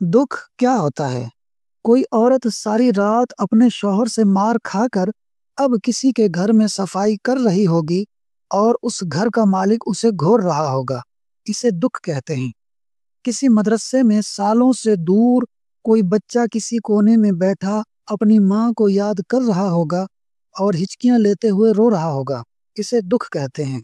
दुख क्या होता है? कोई औरत सारी रात अपने शौहर से मार खाकर अब किसी के घर में सफाई कर रही होगी और उस घर का मालिक उसे घूर रहा होगा। इसे दुख कहते हैं। किसी मदरसे में सालों से दूर कोई बच्चा किसी कोने में बैठा अपनी माँ को याद कर रहा होगा और हिचकियां लेते हुए रो रहा होगा। इसे दुख कहते हैं।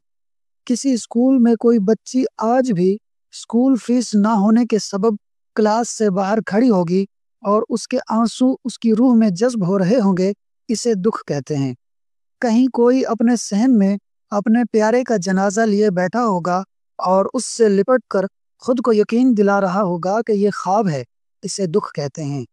किसी स्कूल में कोई बच्ची आज भी स्कूल फीस ना होने के सबब क्लास से बाहर खड़ी होगी और उसके आंसू उसकी रूह में जज्ब हो रहे होंगे। इसे दुख कहते हैं। कहीं कोई अपने सहन में अपने प्यारे का जनाजा लिए बैठा होगा और उससे लिपट कर खुद को यकीन दिला रहा होगा कि ये ख्वाब है। इसे दुख कहते हैं।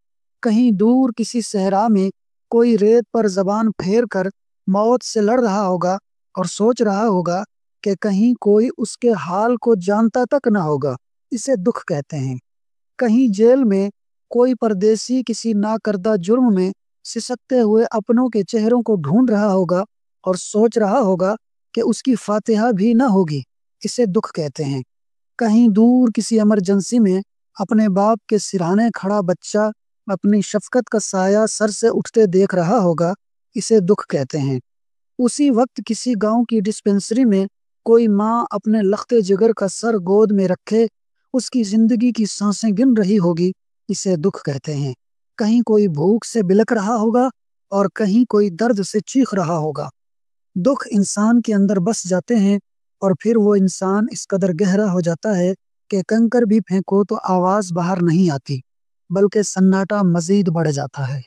कहीं दूर किसी सहरा में कोई रेत पर जबान फेर कर मौत से लड़ रहा होगा और सोच रहा होगा कि कहीं कोई उसके हाल को जानता तक न होगा। इसे दुख कहते हैं। कहीं जेल में कोई परदेसी किसी नाकर्दा जुर्म में सिसकते हुए अपनों के चेहरों को ढूंढ रहा होगा और सोच रहा होगा कि उसकी फातिहा भी न होगी। इसे दुख कहते हैं। कहीं दूर किसी इमरजेंसी में अपने बाप के सिरहाने खड़ा बच्चा अपनी शफकत का साया सर से उठते देख रहा होगा। इसे दुख कहते हैं। उसी वक्त किसी गांव की डिस्पेंसरी में कोई माँ अपने लख्ते जिगर का सर गोद में रखे उसकी जिंदगी की सांसें गिन रही होगी। इसे दुख कहते हैं। कहीं कोई भूख से बिलख रहा होगा और कहीं कोई दर्द से चीख रहा होगा। दुख इंसान के अंदर बस जाते हैं और फिर वो इंसान इस कदर गहरा हो जाता है कि कंकर भी फेंको तो आवाज बाहर नहीं आती, बल्कि सन्नाटा मजीद बढ़ जाता है।